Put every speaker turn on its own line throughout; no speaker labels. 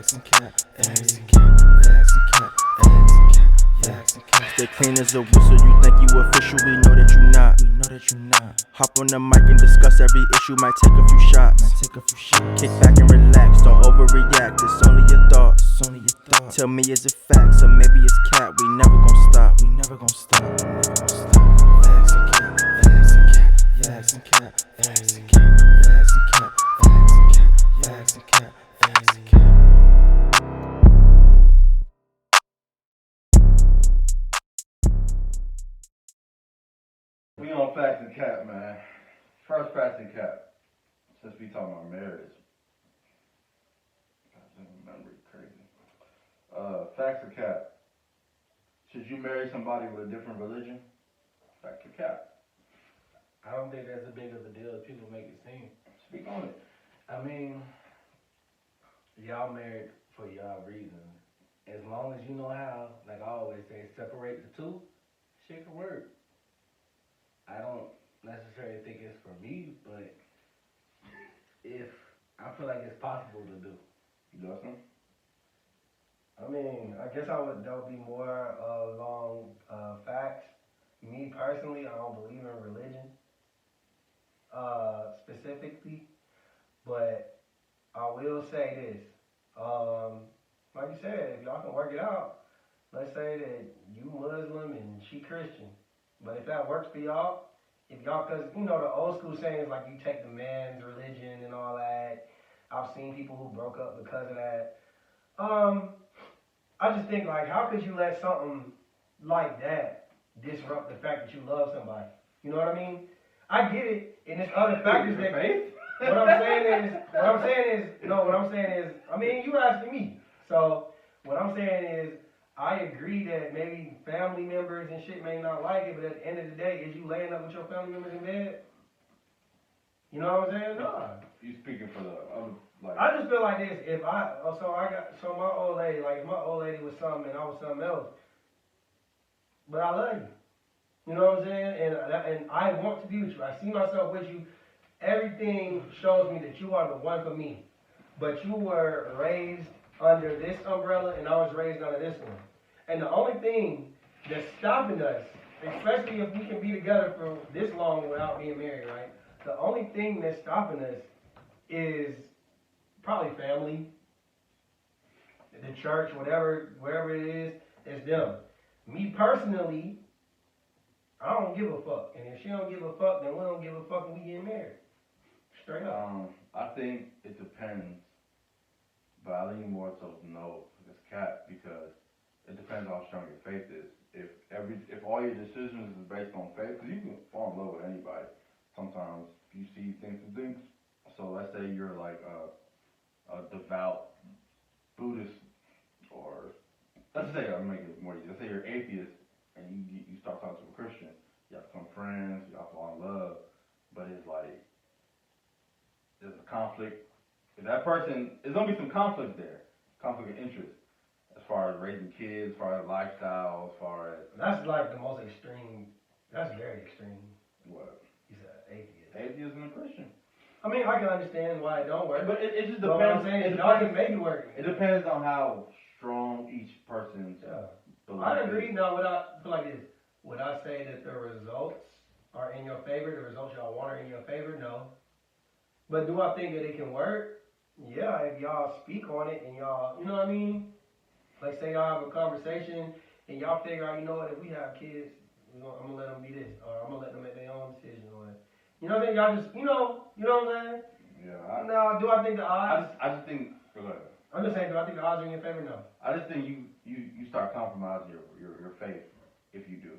Stay clean as a whistle, you think you official, we know that you not. Hop on the mic and discuss every issue, might take a few shots. Kick back and relax, don't overreact, it's only your thoughts. Tell me is it facts, or maybe it's cat, we never gon' stop.
We on facts and cap, man. First facts and cap. Since we talking about marriage. Memory crazy. Facts or cap. Should you marry somebody with a different religion? Fact or cap?
I don't think that's as big of a deal as people make it seem.
Speak on it.
I mean, y'all married for y'all reasons. As long as you know how, like I always say, separate the two, shit can work. I don't necessarily think it's for me, but if I feel like it's possible to do.
Justin?
I mean, I guess that would be more along facts. Me personally, I don't believe in religion specifically, but I will say this. Like you said, if y'all can work it out, let's say that you Muslim and she Christian, but if that works for y'all, cause you know the old school saying is like you take the man's religion and all that. I've seen people who broke up because of that. I just think like, how could you let something like that disrupt the fact that you love somebody? You know what I mean? I get it, and there's other factors that.
Faith?
What I'm saying is, I mean, you asking me. So what I'm saying is, I agree that maybe family members and shit may not like it, but at the end of the day, is you laying up with your family members in bed? You know what I'm saying? No.
You speaking for the other, like.
I just feel like this. If my old lady, like if my old lady was something and I was something else, but I love you. You know what I'm saying? And I want to be with you. I see myself with you. Everything shows me that you are the one for me. But you were raised under this umbrella and I was raised under this one. And the only thing that's stopping us, especially if we can be together for this long without being married, right? The only thing that's stopping us is probably family, the church, wherever it is, it's them. Me personally, I don't give a fuck. And if she don't give a fuck, then we don't give a fuck when we get married. Straight up.
I think it depends, but I lean more to no for this cat because it depends on how strong your faith is. If all your decisions is based on faith, because you can fall in love with anybody. Sometimes you see things and things. So let's say you're like a devout Buddhist, or let's say I'll make it more easy. Let's say you're atheist and you start talking to a Christian. Y'all become friends. Y'all fall in love, but it's like there's a conflict. If that person, there's gonna be some conflict there, conflict of interest, as far as raising kids, as far as lifestyle, as far as.
That's like the most extreme. That's very extreme.
What?
He said atheist.
Atheism and Christian.
I mean, I can understand why it don't work.
But it just
depends. What I'm saying is, y'all can make it work.
It depends on how strong each person's.
Yeah. I agree. Now, would I feel like this? Would I say that the results are in your favor? The results y'all want are in your favor? No. But do I think that it can work? Yeah, if y'all speak on it and y'all, you know what I mean? Like say y'all have a conversation and y'all figure out, you know what, if we have kids, I'm gonna let them be this, or I'm gonna let them make their own decision on it. You know what I'm saying? Y'all just, you know what I'm saying?
Yeah.
Now, do I think the odds?
I just think. Go ahead.
I'm just saying, do I think the odds are in your favor? No.
I just think you start compromising your faith if you do.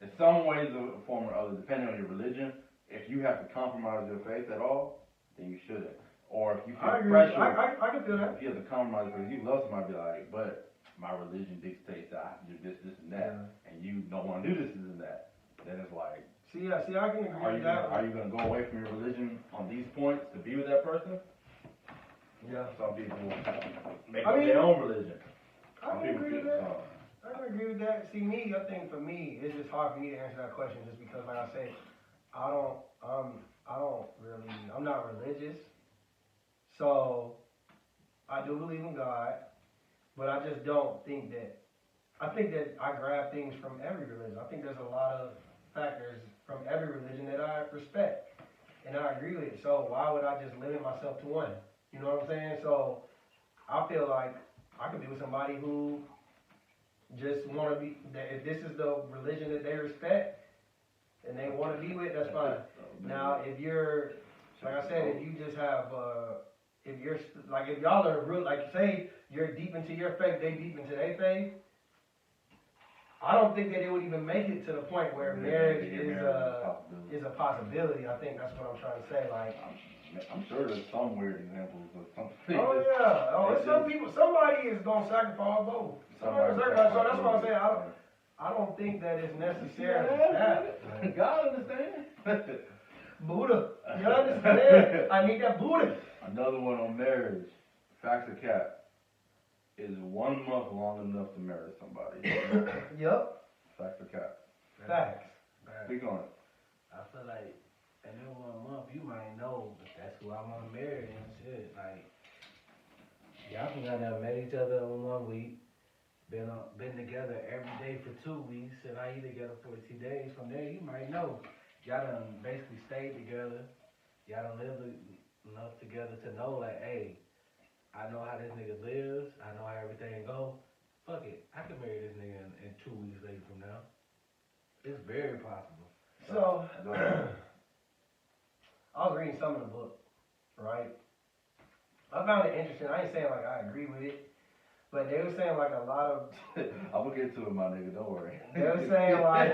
In some ways or form or other, depending on your religion, if you have to compromise your faith at all, then you shouldn't. Or if you feel pressure,
I can feel that.
If you have to compromise because you love somebody, be like, but my religion dictates that I have to do this, and that, and you don't want to do this, and that. Then it's like,
see, I can agree with that.
Are you going to go away from your religion on these points to be with that person?
Yeah.
Some people make their own religion.
I can agree with that. I can agree with that. See, I think for me, it's just hard for me to answer that question just because, like I said, I'm not religious. So I I do believe in God, but I just don't think that. I think that I grab things from every religion. I think there's a lot of factors from every religion that I respect and I agree with. So why would I just limit myself to one? You know what I'm saying? So I feel like I could be with somebody who just want to be. That if this is the religion that they respect and they want to be with, that's fine. Now, if you're, like I said, if you just have, if you're like, if y'all are real, like say you're deep into your faith, they deep into their faith. I don't think that it would even make it to the point where marriage is a possibility. I think that's what I'm trying to say. Like,
I'm sure there's some weird examples of something.
oh yeah, it's some people. Somebody is gonna sacrifice both. Somebody sacrifice. So that's what I'm saying. I don't think that it's necessarily that.
God understand.
Buddha, you understand? I need that Buddha.
Another one on marriage. Facts of cap. Is 1 month long enough to marry somebody?
Yep.
Facts or cap?
Facts.
Speak on it.
I feel like in that 1 month you might know that that's who I want to marry and shit. Like y'all can have met each other in 1 week, been together every day for 2 weeks, and now you together for 2 days. From there you might know y'all done basically stayed together. Y'all done lived enough together to know like, hey, I know how this nigga lives. I know how everything go. Fuck it. I can marry this nigga in 2 weeks later from now. It's very possible.
So, I was reading some of the book, right? I found it interesting. I ain't saying like I agree with it, but they were saying like a lot of.
I'm gonna get to it, my nigga. Don't worry.
They were saying like.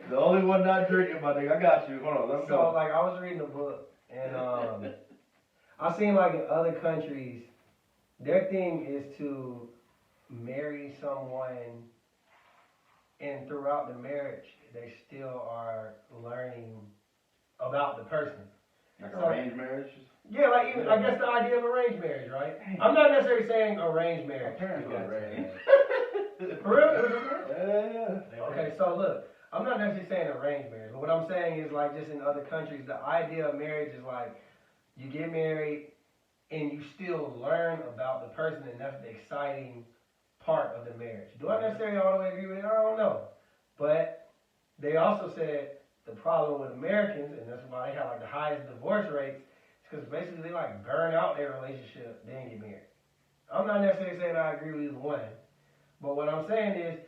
The only one not drinking, my nigga. I got you. Hold on, let me
So
go.
like I was reading a book and I seen like in other countries, their thing is to marry someone, and throughout the marriage they still are learning about the person.
Like
So-
arranged marriage?
Yeah, like even I guess the idea of arranged marriage, right? I'm not necessarily saying arranged
My
marriage.
parents got arranged.
For real?
Yeah.
Okay, so look, I'm not necessarily saying arranged marriage, but what I'm saying is like just in other countries, the idea of marriage is like you get married and you still learn about the person, and that's the exciting part of the marriage. Do I necessarily all the way agree with it? I don't know. But they also said the problem with Americans, and that's why they have like the highest divorce rates, is because basically they like burn out their relationship, then get married. I'm not necessarily saying I agree with either one, but what I'm saying is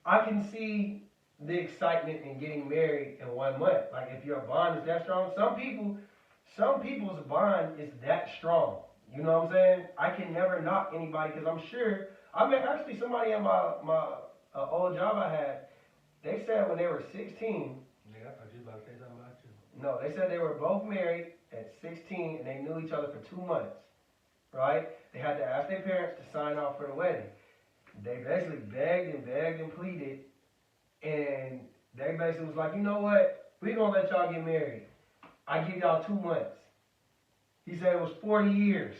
I can see the excitement in getting married in 1 month. Like if your bond is that strong, some people's bond is that strong. You know what I'm saying? I can never knock anybody because I'm sure. I met actually somebody at my old job I had. They said when they were 16.
Nigga, I thought you was about to say something about you.
No, they said they were both married at 16 and they knew each other for 2 months. Right? They had to ask their parents to sign off for the wedding. They basically begged and pleaded, and they basically was like, you know what? We're gonna let y'all get married. I give y'all 2 months. He said it was 40 years.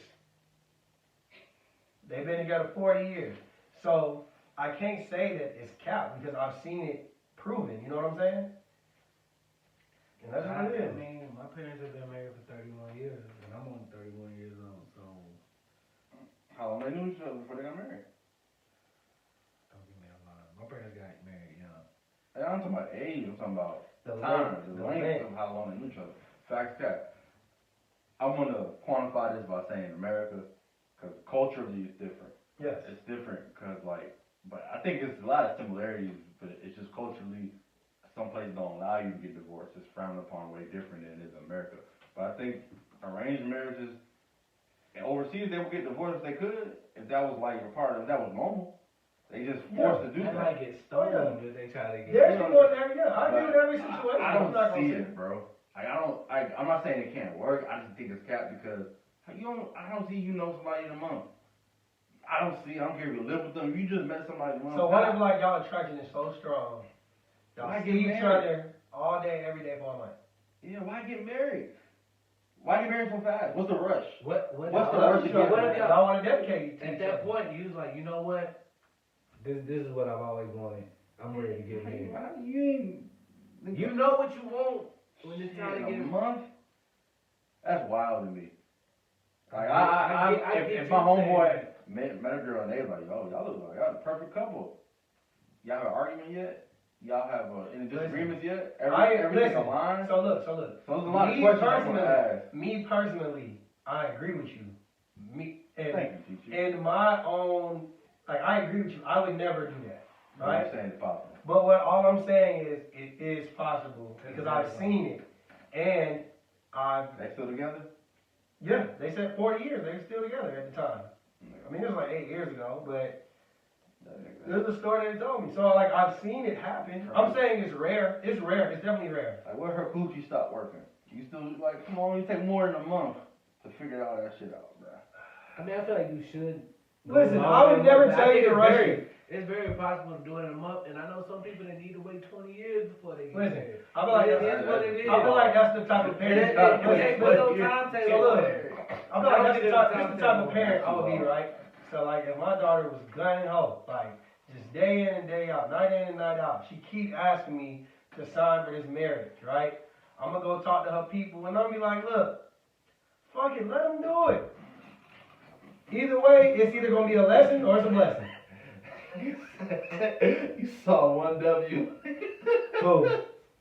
They've been together 40 years. So I can't say that it's capped because I've seen it proven. You know what I'm saying? And that's what it is.
I mean, my parents have been married for 31 years, and I'm only 31 years old, so
How long they knew each other before they got married?
don't give me a line. My parents got married young.
Hey, I'm talking about age. I'm talking about
The
time,
length,
the
the
length
length.
of how long they knew each other. Facts, cap. I'm gonna quantify this by saying America, because culturally it's different.
Yes.
It's different because but I think it's a lot of similarities, but it's just culturally, some places don't allow you to get divorced. It's frowned upon way different than it is in America. But I think arranged marriages, and overseas they would get divorced if they could, if that was like a part of, if that was normal. They just forced to do
They
that.
might get stoned if they try to get
There's people in every, I agree with every situation.
I don't
I'm not
see
gonna
it, bro. I'm not saying it can't work. I just think it's capped because I don't see you know somebody in a month. I don't care if you live with them. You just met somebody in a month.
So what if like y'all attraction is so strong, y'all
Why
see
get
each
married?
other all day, every day for a month?
Yeah, why get married? Why get married so fast? What's the rush?
What's
the
y'all-
rush to get
what
married?
if y'all
Y'all want to dedicate to
at
each
that
other.
point you was like, you know what? This is what I've always wanted. I'm ready to get married.
You ain't.
You know what you want. when it's
Shit,
time to
in a
get.
month? That's wild to me. Like,
I
if
get
my
you
homeboy
saying.
met a girl and they like, oh, y'all look like y'all the perfect couple. Y'all have an argument yet? Y'all have any disagreements yet? Everything aligned?
So look.
So there's a lot of questions I want to ask.
Me personally, I agree with you.
Thank you, teacher.
In my own, like, I agree with you. I would never do that, right?
I'm saying it's possible.
But all I'm saying is it is possible because I've seen it, and
They still together?
yeah, they said 40 years. They were still together at the time. I mean, it was like 8 years ago, but there's a story that they told me. So, like, I've seen it happen. I'm saying it's rare. It's rare. It's definitely rare.
Like, what her coochie stopped working? You still, like, come on, you take more than a month to figure all that shit out, bro.
I mean, I feel like you should.
Listen, I would never tell you to rush it.
It's very possible to do it in a month, and I know some people that need to wait 20 years before they get
Listen,
married.
I feel like I feel like that's the type of parent.
There's no timetable.
I feel like that's the type of parent I would be, right? So, like, if my daughter was gunning ho, like, just day in and day out, night in and night out, she keep asking me to sign for this marriage, right? I'm gonna go talk to her people, and I'm gonna be like, look, fuck it, let them do it. Either way, it's either gonna be a lesson or it's a blessing.
You saw one W.
Who?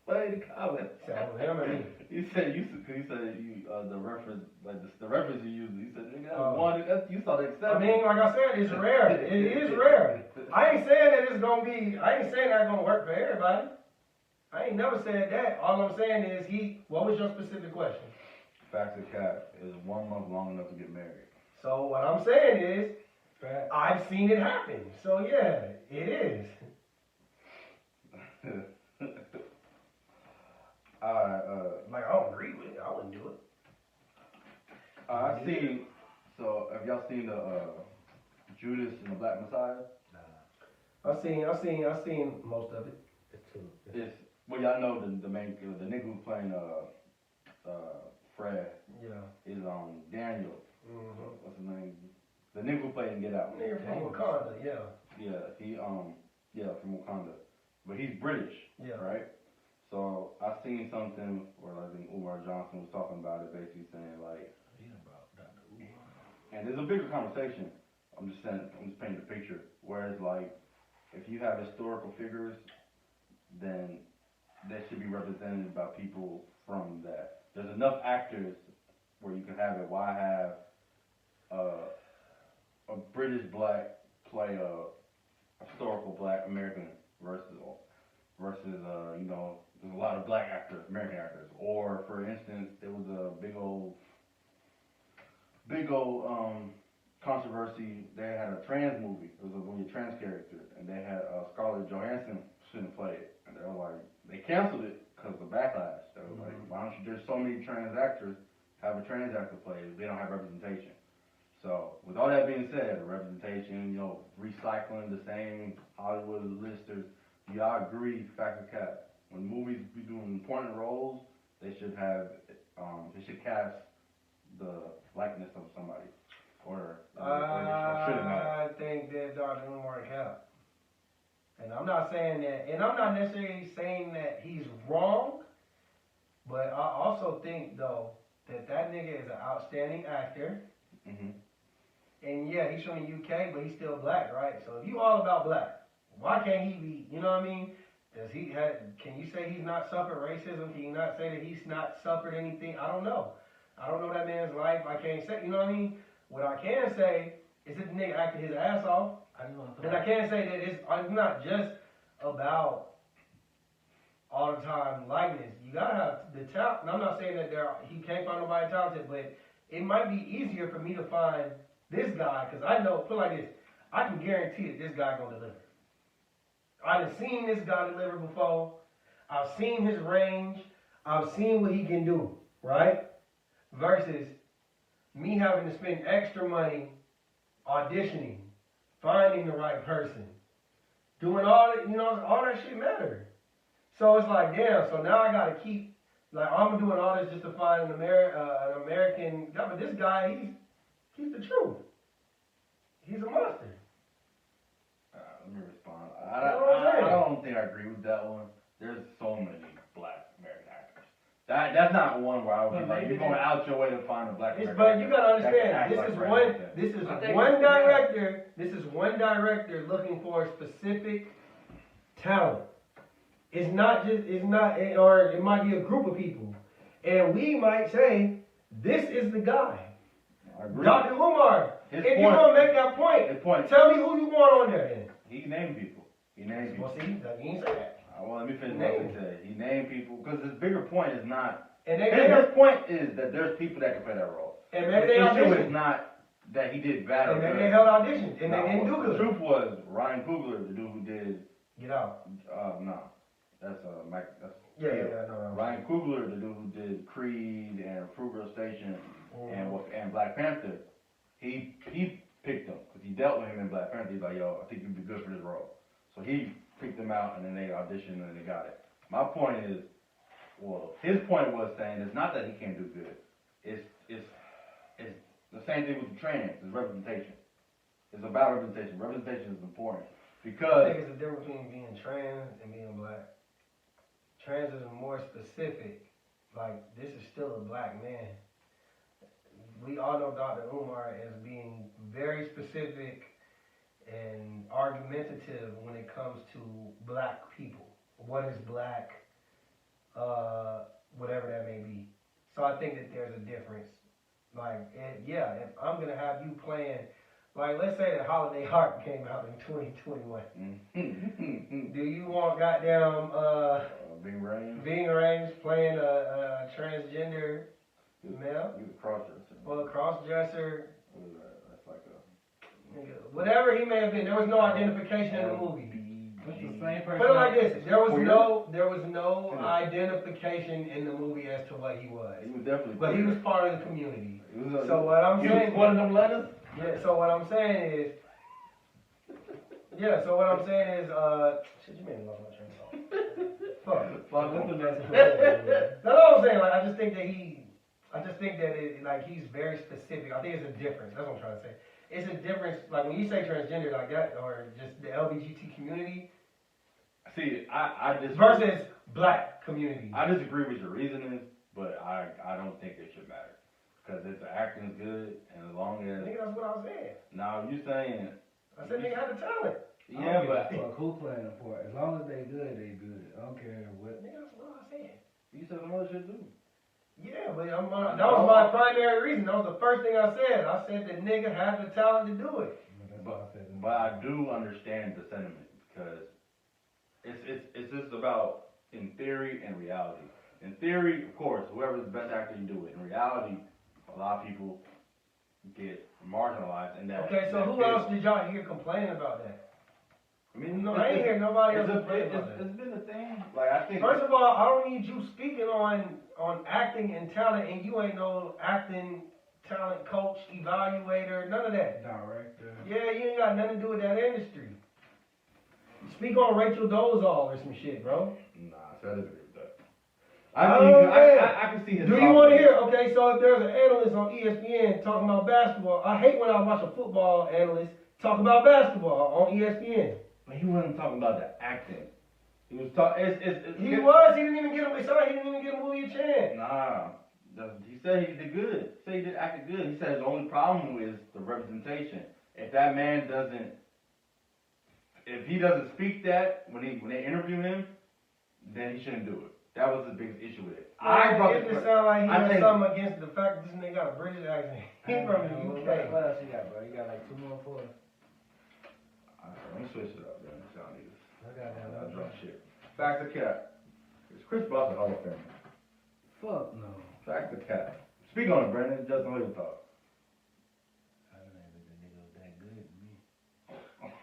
Play the comment.
So, him or me?
You said the reference, like the reference you used. You said nigga,
Oh.
you saw the exception.
I mean, like I said, it's rare. It is rare. I ain't saying that it's gonna be. I ain't saying that's gonna work for everybody. I ain't never said that. All I'm saying is What was your specific question?
Facts of cap is 1 month long enough to get married.
So what I'm saying is, I've seen it happen. So yeah, it is. Like, I don't agree with it. I wouldn't do it.
I've seen. So have y'all seen the Judas and the Black Messiah?
I've seen most of it.
It's well, y'all know the main the nigga who's playing Fred
Yeah.
is Daniel.
Mm-hmm.
What's his name? The nigga who played in Get Out.
Nigga from Wakanda. Yeah.
Yeah, he from Wakanda, but he's British.
Yeah.
Right. So I seen something where I think Umar Johnson was talking about it, basically saying like, and there's a bigger conversation. I'm just painting a picture where it's like, if you have historical figures, then they should be represented by people from that. There's enough actors where you can have it. Why have a British black play a historical black American versus there's a lot of black actors, American actors. Or for instance, there was a big old controversy. They had a trans movie. It was a movie trans character, and they had Scarlett Johansson shouldn't play it, and they were like, they canceled it because of the backlash. They were like, why don't you? There's so many trans actors, have a trans actor play it. They don't have representation. So with all that being said, representation, recycling the same Hollywood listers. Do y'all agree, fact or cap? When movies be doing important roles, they should cast the likeness of somebody, or should it matter?
I think that Dr. Umar Cap. And I'm not saying that, and I'm not necessarily saying that he's wrong, but I also think though that nigga is an outstanding actor.
Mm-hmm.
And yeah, he's from the UK, but he's still black, right? So if you all about black, why can't he be? You know what I mean? Can you say he's not suffered racism? Can you not say that he's not suffered anything? I don't know. I don't know that man's life. I can't say, you know what I mean? What I can say is that the nigga acted his ass off. And I can say that it's not just about all the time likeness. You gotta have the talent. And I'm not saying that he can't find nobody talented, but it might be easier for me to find this guy, because I know, put it like this, I can guarantee that this guy gonna deliver. I've seen this guy deliver before. I've seen his range. I've seen what he can do, right? Versus me having to spend extra money auditioning, finding the right person, doing all that shit matter. So it's like, damn, so now I gotta keep, like, I'm doing all this just to find an American guy, but this guy, he's the truth. He's a monster.
Let me respond. I don't think I agree with that one. There's so many black American actors. That's not one where I would be like, you're going out your way to find a black American.
But you gotta understand,
that can
this
act
is
like
one.
Brad.
This is
I think
one
it's-
director. This is one director looking for a specific talent. It's not just. It's not, or it might be a group of people, and we might say, "This is the guy."
I agree.
Dr. Umar,
His
if
point-
you're gonna make that point,
His point.
tell me who you want on there then.
He named people. He named people.
Well, see, like, you ain't say that.
Well, let me finish what he said. He named people because his bigger point is not.
And
His point is that there's people that can play that role.
and
The
maybe they
issue is
auditioned.
not that he did bad or
And maybe
good.
they held auditions and
No,
they didn't do
The
good.
truth was Ryan Coogler, the dude who did.
Get out.
No, that's Mike. That's
Yeah, no.
Ryan Coogler, the dude who did Creed and Fruitvale Station and Black Panther. He picked him because he dealt with him in Black Panther. He's like, yo, I think you'd be good for this role. So he picked him out, and then they auditioned, and they got it. My point is, well, his point was saying it's not that he can't do good. It's the same thing with the trans. It's representation. It's about representation. Representation is important
I
because
think it's the difference between being trans and being black. Trans is more specific. Like, this is still a black man. We all know Dr. Umar as being very specific and argumentative when it comes to black people. What is black? Whatever that may be. So I think that there's a difference. Like, if I'm going to have you playing, like, let's say that Holiday Heart came out in 2021. Do you want goddamn
Bing Rain.
Ving Rhames playing a transgender male?
You a cross-dresser.
Well, a cross-dresser,
What is that? That's like a.
whatever he may have been. There was no identification in the movie.
It's the same person.
Put it like this: there was
Queer?
no
Yeah.
identification in the movie as to what he was,
He was definitely.
but he was part of the community.
He was
So what I'm
he
saying,
was one of them letters.
yeah. So what I'm saying is, shit, you made me lost my train of thought. Fuck.
What's the message?
That's all I'm saying. Like, I just think that he's very specific. I think it's a difference. That's what I'm trying to say. It's a difference. Like, when you say transgender like that, or just the LGBT community
See, I disagree.
versus black community.
I disagree with your reasoning, but I don't think it should matter because if the acting's good and as long as
Nigga, that's what I was saying.
now you saying
I said nigga had the talent.
yeah, but
Fuck, who playing the part? As long as they good, they good. I don't care what.
Nigga, that's what I said.
you said some other shit too.
Yeah, but that was my primary reason. That was the first thing I said. I said the nigga had the talent to do it.
That's what I said.
But I do understand the sentiment because it's just about in theory and reality. In theory, of course, whoever's the best actor you do it. In reality, a lot of people get marginalized in that.
Okay, so
that
who
case.
else did y'all hear complaining about that?
I mean,
No, I ain't hear nobody else
it's
complain about that.
been a thing. Like I think.
First of all, I don't need you speaking on acting and talent, and you ain't no acting talent coach, evaluator, none of that.
Director.
Yeah, you ain't got nothing to do with that industry. Speak on Rachel Dolezal or some shit, bro.
Nah, so I disagree with that.
Oh,
I can see his.
Do you want to hear? Okay, so if there's an analyst on ESPN talking about basketball, I hate when I watch a football analyst talk about basketball on ESPN.
But he wasn't talking about the acting. He was talking.
He didn't even get him. Sorry, he didn't even get a movie a chance.
Nah. He said he did good. He said he did acted good. He said his only problem is the representation. If that man doesn't, if he doesn't speak that when they interview him, then he shouldn't do it. That was the biggest issue with it.
It just sound like he
I
had
think-
something against the fact that this nigga got a British accent. He from the UK.
What else you got, bro? You got like 2 more for us.
Let me switch it up, man. Y'all niggas.
I got
I
that.
drop shit. Fact or cap? Is Chris Bosh a Hall of Famer?
Fuck no.
Fact or cap? Speak on it, Brandon. Just know your thought.
I don't know if the nigga was that good to me.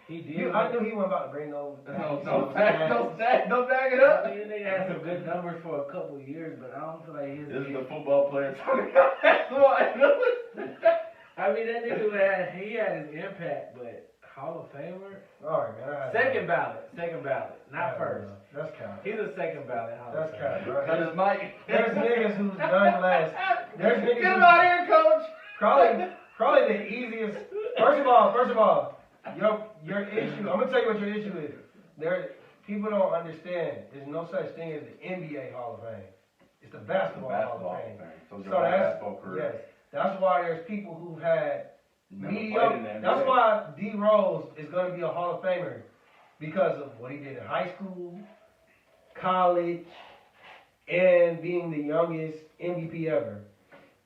He did.
I knew he wasn't about to bring those.
Don't bag it up.
I mean, they had some good numbers for a couple of years, but I don't feel like his.
This is the football player talking about that one.
I mean, that nigga had his impact, but Hall of Famer,
All right, man.
second ballot, not first.
That's cap.
He's a second ballot Hall
That's
of
cap,
Famer.
bro.
Cut his mic.
There's niggas who's done less. There's niggas
Get him
who's
out of here, coach.
probably the easiest. First of all, your issue. I'm gonna tell you what your issue is. People don't understand. There's no such thing as the NBA Hall of Fame. It's the basketball Hall
Basketball
of Fame.
So
So
your whole
that's
basketball career.
yes. That's why there's people who've had
Never played in
mediocre.
the
That's
NBA.
why D Rose is going to be a Hall of Famer because of what he did in high school, college, and being the youngest MVP ever.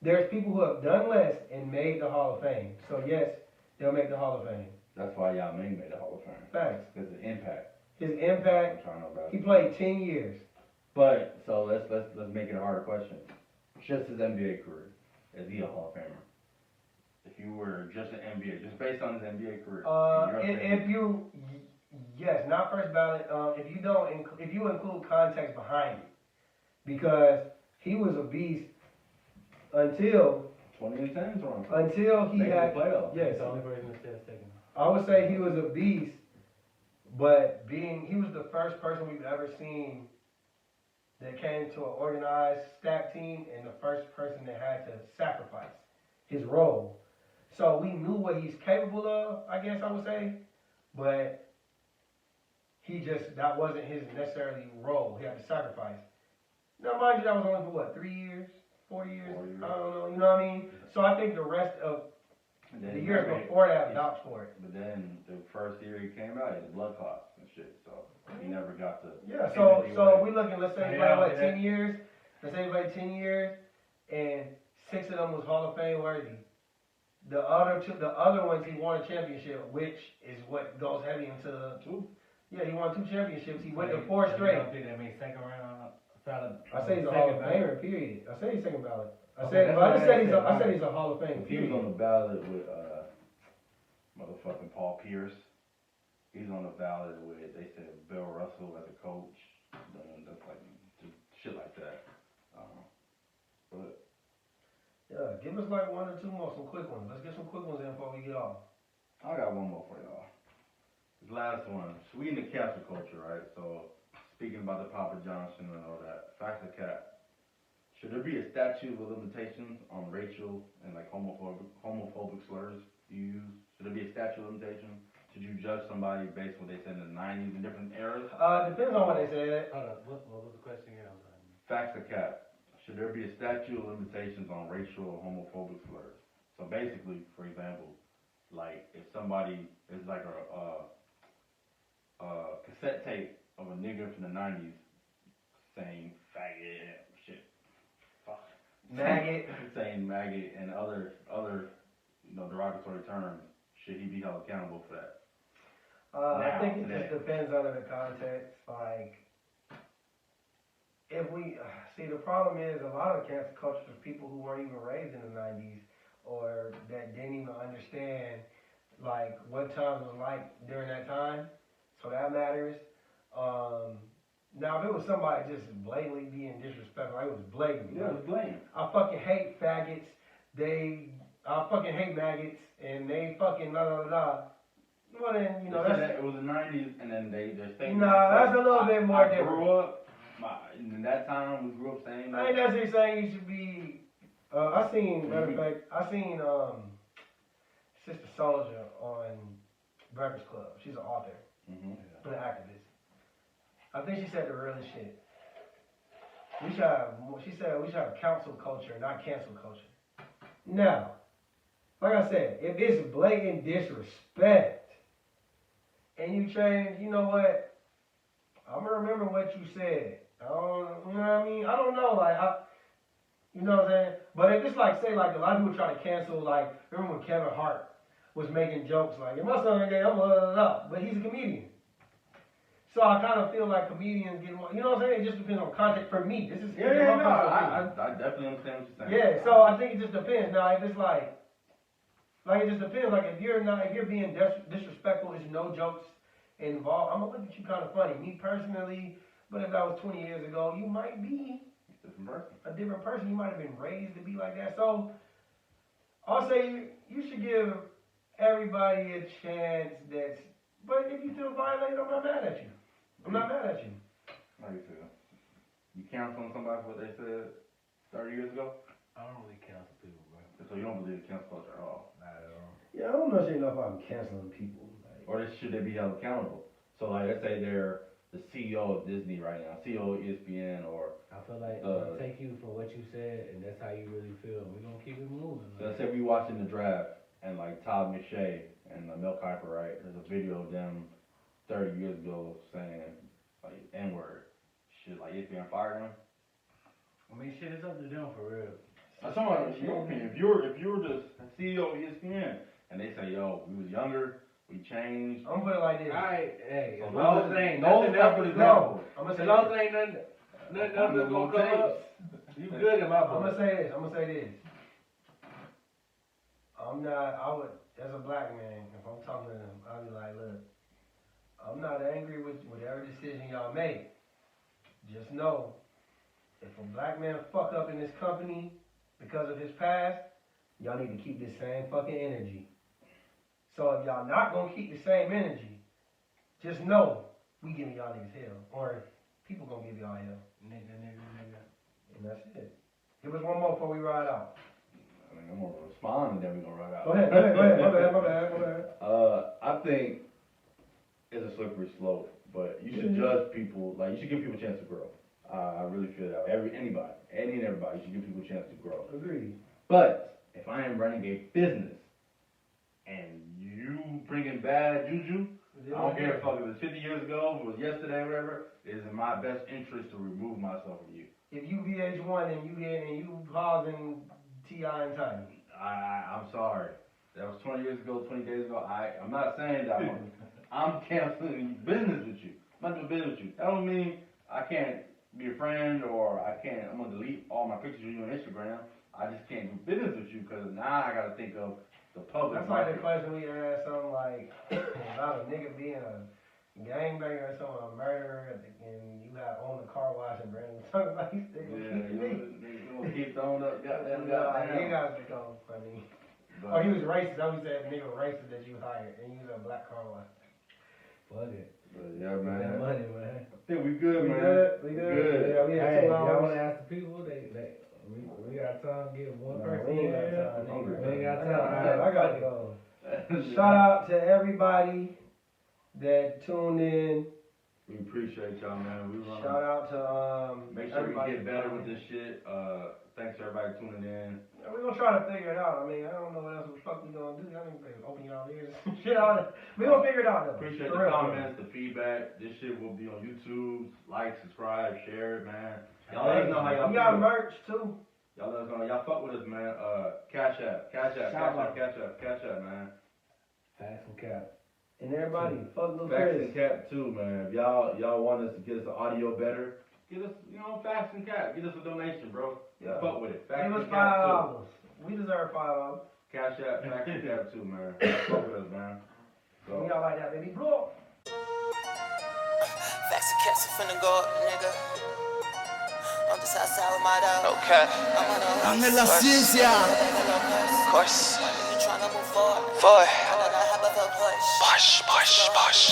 There's people who have done less and made the Hall of Fame. So yes, they'll make the Hall of Fame.
That's why Yao Ming made the Hall of Fame.
Facts.
Because of impact.
His
I'm
impact.
trying to know about
He
it.
played 10 years.
But so let's make it a harder question. Just his NBA career, is he a Hall of Famer? If you were just an NBA, just based on his NBA career.
If you, yes, not first ballot. If you don't, if you include context behind it, because he was a beast until
20 and 10 is wrong.
until he
Making
had.
the playoffs.
Yes,
It's the only person that said second.
I would say he was a beast, but he was the first person we've ever seen that came to an organized stack team, and the first person that had to sacrifice his role. So we knew what he's capable of, I guess I would say, but that wasn't his necessarily role. He had to sacrifice. Now, mind you, that was only for what, 3 years, 4 years?
4 years.
I don't know, you know what I mean? So I think the rest of
And then
the
he
years
made-
before that vouched for it.
But then the first year he came out, he had blood clots and shit. So he never got to.
Yeah,
finish
so
anyway.
we looking, let's say he
Yeah,
played,
yeah.
10 years? Let's say he played 10 years, and 6 of them was Hall of Fame worthy. The other ones he won a championship, which is what goes heavy into the
2.
Yeah, he won 2 championships. He went to
So
4
you
straight.
don't think that means second round ballot?
I say he's a Hall of Famer, period. I say he's second ballot. I
Okay,
said,
that's
but I
what
just
I
said
said.
I said he's a Hall of Fame,
If he was on
period.
the ballot with motherfucking Paul Pierce, he's on the ballot with, they said, Bill Russell as a coach. That's like just shit like that. But
Yeah, give us like 1 or 2 more, some quick ones. Let's get some quick ones in before we get off.
I got one more for y'all. This last one. So we in the cancel culture, right? So speaking about the Papa Johnson and all that, facts or cap. Should there be a statute of limitations on racial and like homophobic slurs you use? Should there be a statute of limitations? Should you judge somebody based on what they said in the 90s in different eras?
Depends on what they said.
Hold on, what was the question again? I'm sorry.
Facts or cap. Should there be a statute of limitations on racial or homophobic slurs? So basically, for example, like if somebody is like a cassette tape of a nigga from the 90s saying faggot, shit, fuck,
Maggot.
saying maggot and other derogatory terms, should he be held accountable for that?
I think it
today.
just depends on the context. Like, if we see, the problem is a lot of cancel culture is people who weren't even raised in the 90s or that didn't even understand like what times was like during that time. So that matters. Now if it was somebody just blatantly being disrespectful, like it was blatant.
Yeah, it's blame.
I fucking hate faggots. I fucking hate maggots, and they fucking blah blah blah. Well then, you know
They said
that's
that it was the 90s, and then they statement.
Nah, that's a little bit more
I
different.
grew up, in that time, we grew up saying
I ain't
that.
necessarily saying you should be. I seen, matter of fact, I seen Sister Soldier on Breakfast Club. She's an author,
Mm-hmm.
an activist. I think she said the realest shit. We should have. She said we should have counsel culture, not cancel culture. Now, like I said, if it's blatant disrespect, and you change, you know what? I'm gonna remember what you said. I don't, you know what I mean? I don't know, like, you know what I'm saying? But if it's like, say, like, a lot of people try to cancel, like, remember when Kevin Hart was making jokes, like, if my son ain't gay, I'm blah, blah, blah, but he's a comedian. So I kind of feel like comedians get more, you know what I'm saying? It just depends on context for me. This is
Yeah,
my
no,
personal opinion.
I definitely understand what you're saying.
Yeah, so I think it just depends. Now, if it's like it just depends. Like, if you're being disrespectful, there's no jokes involved, I'm gonna look at you kind of funny. Me personally, but if that was 20 years ago, you might be
Different person.
a different person. You might have been raised to be like that. So I'll say you should give everybody a chance. But if you feel violated, I'm not mad at you. I'm not mad at you.
How you feel? You counsel on somebody for what they said 30 years ago?
I don't really counsel people, bro.
So you don't believe in cancel culture at all?
Not at all.
Yeah, I don't know if I'm canceling people.
Or should they be held accountable? So like, let's say they're the CEO of Disney right now, CEO of ESPN, or
I feel like I'll take you for what you said, and that's how you really feel. We're gonna keep it moving.
let's say we watching the draft, and like Todd McShay and Mel Kiper, right? There's a video of them 30 years ago saying like N-word. Shit, like ESPN fired them.
I mean, shit, it's up to them for real.
That's somebody, in your opinion, if you're the CEO of ESPN, and they say, yo, we was younger, we changed.
I'm gonna put it like this.
Alright, hey,
So
as long as ain't nothing else is
No,
going.
I'm gonna
As
say
long as
this.
ain't nothing else is gonna come up, you good in my
I'm
book.
gonna say this. I would, as a black man, if I'm talking to them, I'll be like, look, I'm not angry with whatever decision y'all make. Just know, if a black man fuck up in this company because of his past, y'all need to keep this same fucking energy. So if y'all not gonna keep the same energy, just know we giving y'all niggas hell, or people gonna give y'all hell,
Nigga.
and that's it. Give us one more before we ride out.
I mean, I'm gonna respond and then we're gonna run out.
Go ahead. My bad.
I think it's a slippery slope, but you should judge people, like you should give people a chance to grow. I really feel that. Anybody, any and everybody, you should give people a chance to grow.
Agreed.
But if I am running a business and you bringing bad juju, I don't care if it was 50 years ago, if it was yesterday, whatever, it is in my best interest to remove myself from you.
If you VH1 and you pausing T.I. and Tiny.
I'm sorry. That was 20 years ago, 20 days ago. I'm not saying that I'm canceling business with you. I'm not doing business with you. That don't mean I can't be a friend or I'm going to delete all my pictures of you on Instagram. I just can't do business with you because now I got to think of the public.
That's like the question we asked, something like about a nigga being a gangbanger or something, a murderer, and you got own a car wash and bring something like this.
You gonna keep throwing up goddamn.
You guys become funny.
But,
He was racist. I was saying the nigga was racist that you hired, and you was a black car wash.
Fuck it.
yeah, man.
That money, man.
I think we good,
We
man.
good?
Good.
Yeah, we had
Hey,
2
y'all
hours.
wanna ask the people? We got time to get one
No,
person
we ain't
in
got
here?
time, nigga.
We ain't got
I
time.
gotta go. Shout out to everybody that tuned in.
We appreciate y'all, man. We run.
Shout out to
Make sure we
everybody.
get better with this shit. Thanks to everybody tuning in.
We're gonna try to figure it out. I mean, I don't know what else the fuck we gonna do. Y'all need to open y'all ears and shit out. We gonna figure it out though.
Appreciate
For
the
real.
comments, the feedback. This shit will be on YouTube. Like, subscribe, share it, man. Y'all let us know how y'all
We got
feel.
merch too.
Y'all let us know. Y'all fuck with us, man. Cash app, man.
Facts and cap.
And everybody, fuck Lil
Facts
Chris.
and cap too, man. If y'all want us to get us the audio better, get us, facts and cap. Get us a donation, bro.
Yeah.
Fuck with it. Facts
Give us
and cap too.
$5. We deserve $5.
Cash app, facts and cap too, man. Fuck with us, man. So,
We got like that, baby. Blow.
Facts and cats are finna go up, nigga. I'm just outside with my dog. Okay. I'm on a
Ángel La Ciencia.
Of course. You tryna move forward. I know that habit of push.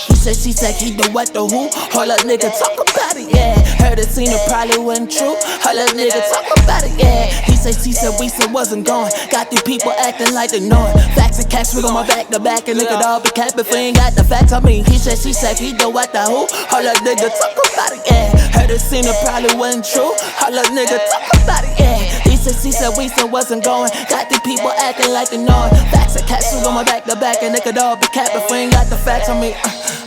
He said, she said, he do what the who? Hold up, nigga, talk about it, yeah. Heard it, seen it, probably wasn't true. Hold up, nigga, talk about it, yeah. He said, she said, we said wasn't going. Got these people acting like they know it. Facts and cash, we gon' my back to back, and look at all the cap if we ain't got the facts. I mean, he said, she said, he do what the who? Hold up, nigga, talk about it, yeah. Heard it, seen it, probably wasn't true. Hold up, nigga, talk about it, yeah. He said, she said, we said wasn't going. Got these people acting like they know it. Facts and cash, we gon' my back to back, and look at all the cap if we ain't got the facts. I mean,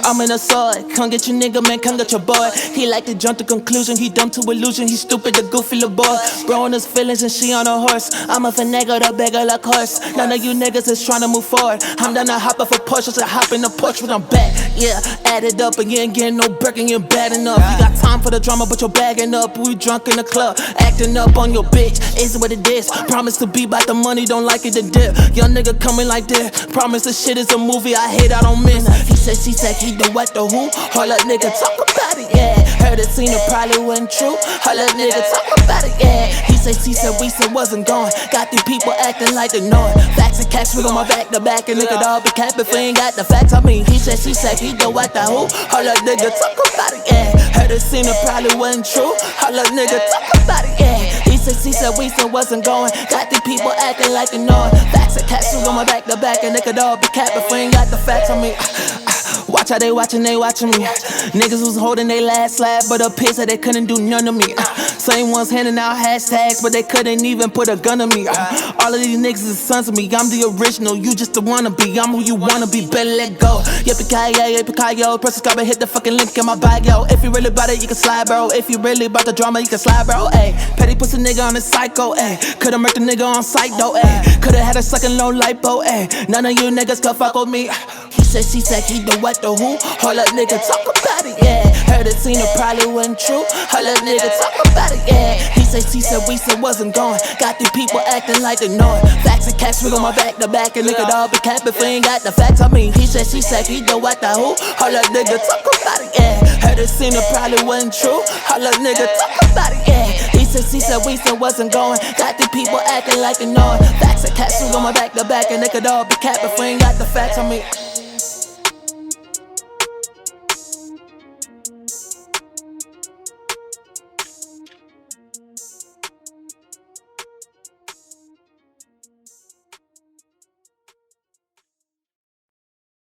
I'm in a sword. Come get your nigga, man, come get your boy. He like to jump to conclusion, he dumb to illusion. He stupid, the goofy little boy. Bro on his feelings and she on a horse. I'm a finagle, the beggar like horse. None of you niggas is trying to move forward. I'm done to hop off a Porsche, so hop in the Porsche when I'm back. Yeah, add it up and you ain't getting no break and you're bad enough. You got time for the drama, but you're bagging up. We drunk in the club, acting up on your bitch. Is what it is. Promise to be about the money, don't like it to dip. Young nigga coming like this. Promise the shit is a movie, I hate, I don't miss. He said, she said, he do what the who? Hold up, nigga, talk about it, yeah. Heard it, seen it, probably wasn't true. Hold up, nigga, talk about it, yeah. He said, she said, we said wasn't going. Got these people acting like they know it. Facts and cash, we gon' my back to back, and look at all the cap if we ain't got the facts. I mean, he said, she said, he do what the who? Hold up, nigga, talk about it, yeah. Heard it, seen it, probably wasn't true. Hold up, nigga, talk about it, yeah. He said, she said, we said wasn't going. Got these people acting like they know it. Facts and cash, we gon' my back to back, and look at all the cap if we ain't got the facts. I mean, Watch how they watching me. Niggas was holding they last slab, but up here said they couldn't do none of me. Same ones handing out hashtags, but they couldn't even put a gun on me. All of these niggas is sons of me. I'm the original, you just the wannabe. I'm who you wanna be, better let go. Yippee-ki-yo, press subscribe and hit the fucking link in my bio. If you really about it, you can slide, bro. If you really about the drama, you can slide, bro. Ayy, petty pussy nigga on the psycho, ayy. Could've murked the nigga on sight, though, ayy. Could've had a sucking low lipo, ayy. None of you niggas could fuck with me. He said, she said, he the what, the who? Hold up, nigga, talk about it, yeah. Heard it, seen it, probably wasn't true. Hold up, nigga, talk about it, yeah. He said, we said, wasn't going. Got these people acting like they know it. Facts and cash, we on my back to back, and nigga, all be cap if we ain't got the facts. I mean, he said, he the what, the who? Hold up, nigga, talk about it, yeah. Heard it, seen it, probably wasn't true. Hold up, nigga, talk about it, yeah. He said, we said, wasn't going. Got these people acting like they know it. Facts and cash, we on my back to back, and nigga, all be cap if we ain't got the facts. I mean.